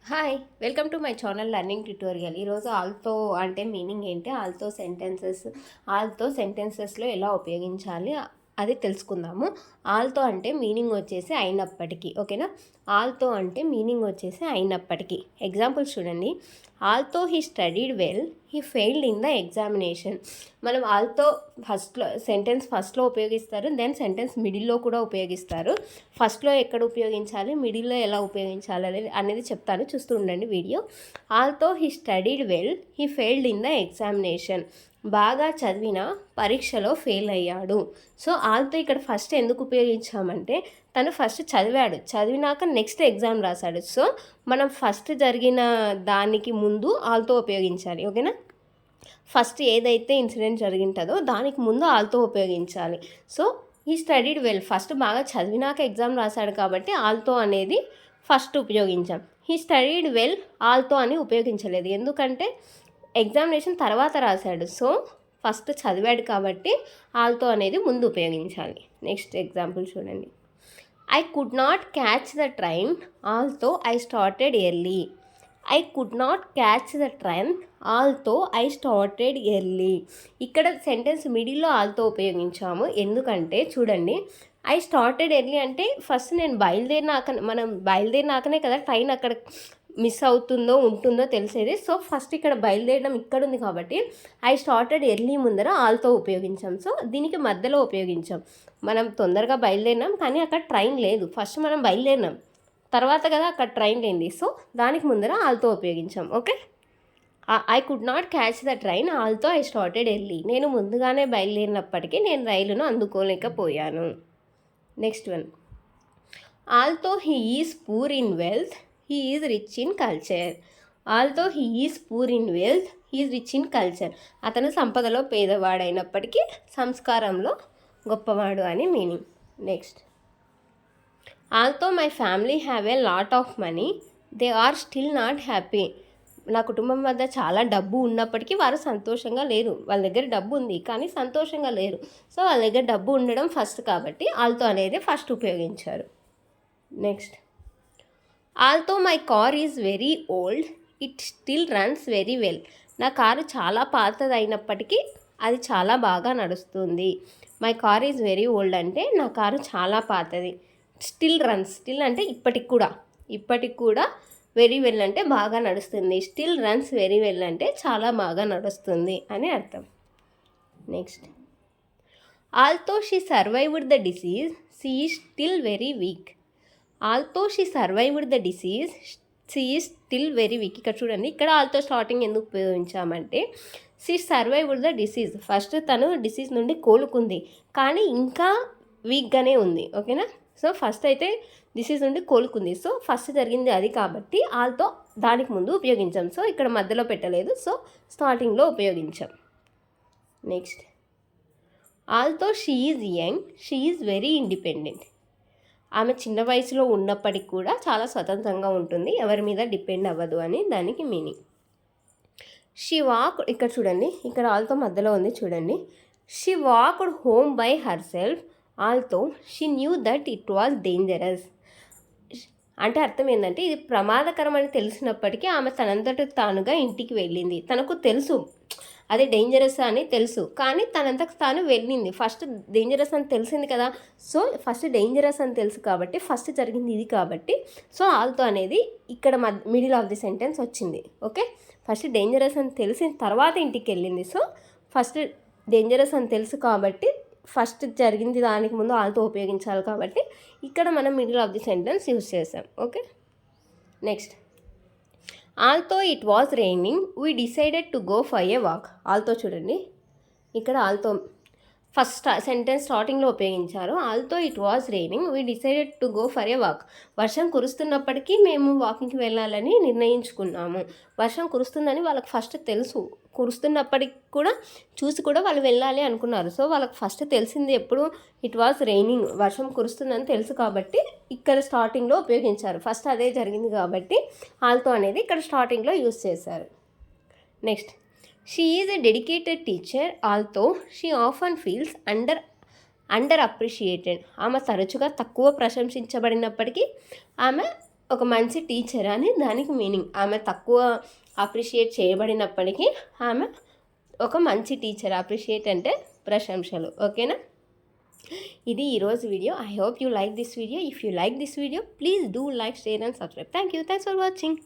Hi welcome to my channel learning tutorial. ఈరోజు ఆల్తో అంటే meaning ఏంటి, ఆల్తో సెంటెన్సెస్లో ఎలా ఉపయోగించాలి అది తెలుసుకుందాము. ఆల్తో అంటే మీనింగ్ వచ్చేసి అయినప్పటికీ, ఓకేనా. ఆల్తో అంటే మీనింగ్ వచ్చేసి అయినప్పటికీ. ఎగ్జాంపుల్స్ చూడండి. Although he studied well he failed in the examination. మనం ఆల్తో ఫస్ట్లో ఉపయోగిస్తారు, దెన్ సెంటెన్స్ మిడిల్లో కూడా ఉపయోగిస్తారు. ఫస్ట్లో ఎక్కడ ఉపయోగించాలి, మిడిల్లో ఎలా ఉపయోగించాలి అనేది చెప్తాను, చూస్తూ ఉండండి video. ఆల్తో he studied well he failed in the examination. బాగా చదివిన పరీక్షలో ఫెయిల్ అయ్యాడు. సో ఆల్తో ఇక్కడ ఫస్ట్ ఎందుకు ఉపయోగించామంటే తను ఫస్ట్ చదివినాక నెక్స్ట్ ఎగ్జామ్ రాశాడు. సో మనం ఫస్ట్ జరిగిన దానికి ముందు ఆల్తో ఉపయోగించాలి, ఓకేనా. ఫస్ట్ ఏదైతే ఇన్సిడెంట్ జరిగింటుందో దానికి ముందు ఆల్తో ఉపయోగించాలి. సో ఈ స్టడీడ్ వెల్, ఫస్ట్ బాగా చదివినాక ఎగ్జామ్ రాశాడు కాబట్టి ఆల్తో అనేది ఫస్ట్ ఉపయోగించాం. హీ స్టడీడ్ వెల్ ఆల్తో అని ఉపయోగించలేదు, ఎందుకంటే ఎగ్జామినేషన్ తర్వాత రాశాడు. సో ఫస్ట్ చదివాడు కాబట్టి ఆల్తో అనేది ముందు ఉపయోగించాలి. నెక్స్ట్ ఎగ్జాంపుల్ చూడండి. I could not catch the train although I started early. I could not catch the train although I started early. ఇక్కడ సెంటెన్స్ మిడిల్లో ఆల్తో ఉపయోగించాము, ఎందుకంటే చూడండి, ఐ స్టార్టెడ్ ఎర్లీ అంటే ఫస్ట్ మనం బయలుదేరినాకనే కదా ట్రైన్ అక్కడ మిస్ అవుతుందో ఉంటుందో తెలిసేది. సో ఫస్ట్ ఇక్కడ బయలుదేరడం ఇక్కడ ఉంది కాబట్టి ఐ స్టార్టెడ్ ఎర్లీ ముందర ఆల్తో ఉపయోగించాం. సో దీనికి మధ్యలో ఉపయోగించాం. మనం తొందరగా బయలుదేరినాం కానీ అక్కడ ట్రైన్ లేదు, ఫస్ట్ మనం బయలుదేరినాం తర్వాత కదా అక్కడ ట్రైన్ లేనిది. సో దానికి ముందర ఆల్తో ఉపయోగించాం, okay. I could not catch the train although I started early. నేను ముందుగానే బయలుదేరినప్పటికీ నేను రైలును అందుకోలేకపోయాను. Next one. Although he is poor in wealth he is rich in culture. Although he is poor in wealth he is rich in culture. అతను సంపదలో పేదవాడైనప్పటికీ సంస్కారంలో గొప్పవాడు అని meaning. Next. Although my family have a lot of money they are still not happy. నా కుటుంబం వద్ద చాలా డబ్బు ఉన్నప్పటికీ వారు సంతోషంగా లేరు. వాళ్ళ దగ్గర డబ్బు ఉంది కానీ సంతోషంగా లేరు. సో వాళ్ళ దగ్గర డబ్బు ఉండడం ఫస్ట్ కాబట్టి ఆల్తో అనేది ఫస్ట్ ఉపయోగించారు. Next. Although my car is very old it still runs very well. నా కారు చాలా పాతది అయినప్పటికీ అది చాలా బాగా నడుస్తుంది. My car is very old అంటే నా కారు చాలా పాతది. స్టిల్ అంటే ఇప్పటికి కూడా వెరీ వెల్ అంటే బాగా నడుస్తుంది. స్టిల్ రన్స్ వెరీ వెల్ అంటే చాలా బాగా నడుస్తుంది అని అర్థం. Next. Although she survived the disease she is still very weak. Although she survived the disease she is still very weak. ఇక్కడ చూడండి, ఇక్కడ ఆల్తో స్టార్టింగ్ ఎందుకు ఉపయోగించామంటే she survived the disease, first తను డిసీజ్ నుండి కోలుకుంది కానీ ఇంకా వీక్గానే ఉంది, ఓకేనా. సో ఫస్ట్ అయితే డిసీజ్ నుండి కోలుకుంది. సో ఫస్ట్ జరిగింది అది కాబట్టి ఆల్తో దానికి ముందు ఉపయోగించాం. సో ఇక్కడ మధ్యలో పెట్టలేదు, సో స్టార్టింగ్లో ఉపయోగించాం. Next. Although she is young she is very independent. ఆమె చిన్న వయసులో ఉన్నప్పటికీ కూడా చాలా స్వతంత్రంగా ఉంటుంది, ఎవరి మీద డిపెండ్ అవ్వదు అని దానికి మీనింగ్. షీ వాక్డ్, ఇక్కడ చూడండి, ఇక్కడ ఆల్తో మధ్యలో ఉంది చూడండి. She walked home by herself although she knew that it was dangerous. అంటే అర్థం ఏంటంటే ఇది ప్రమాదకరం అని తెలిసినప్పటికీ ఆమె తనంతట తానుగా ఇంటికి వెళ్ళింది. తనకు తెలుసు అది డేంజరస్ అని తెలుసు కానీ తనంతకు తాను వెళ్ళింది. ఫస్ట్ డేంజరస్ అని తెలిసింది కదా, సో ఫస్ట్ డేంజరస్ అని తెలుసు కాబట్టి ఫస్ట్ జరిగింది ఇది కాబట్టి సో ఆల్తో అనేది ఇక్కడ మిడిల్ ఆఫ్ ది సెంటెన్స్ వచ్చింది, ఓకే. ఫస్ట్ డేంజరస్ అని తెలిసిన తర్వాత ఇంటికి వెళ్ళింది. సో ఫస్ట్ డేంజరస్ అని తెలుసు కాబట్టి ఫస్ట్ జరిగింది దానికి ముందు ఆల్తో ఉపయోగించాలి కాబట్టి ఇక్కడ మనం middle of the sentence use చేసాం, okay. Next. Although it was raining we decided to go for a walk. Although చూడండి, ఇక్కడ ఆల్తో ఫస్ట్ సెంటెన్స్ స్టార్టింగ్లో ఉపయోగించారు. Although it was raining we decided to go for a walk. వర్షం కురుస్తున్నప్పటికీ మేము వాకింగ్కి వెళ్ళాలని నిర్ణయించుకున్నాము. వర్షం కురుస్తుందని వాళ్ళకి ఫస్ట్ తెలుసు, కురుస్తున్నప్పటికి కూడా చూసి కూడా వాళ్ళు వెళ్ళాలి అనుకున్నారు. సో వాళ్ళకి ఫస్ట్ తెలిసింది ఎప్పుడు ఇట్ వాజ్ రెయినింగ్, వర్షం కురుస్తుందని తెలుసు కాబట్టి ఇక్కడ స్టార్టింగ్లో ఉపయోగించారు. ఫస్ట్ అదే జరిగింది కాబట్టి ఆల్తో అనేది ఇక్కడ స్టార్టింగ్లో యూజ్ చేశారు. Next. She is a dedicated teacher although she often feels underappreciated. ఆమె తరచుగా తక్కువ ప్రశంసించబడినప్పటికీ ఆమె ఒక మంచి టీచర్ అని దానికి మీనింగ్. ఆమె తక్కువ అప్రిషియేట్ చేయబడినప్పటికీ ఆమె ఒక మంచి టీచర్. అప్రిషియేట్ అంటే ప్రశంసలు. ఓకేనా? ఇది ఈరోజు video. I hope you like this video. If you like this video please do like, share and subscribe. Thank you. Thanks for watching.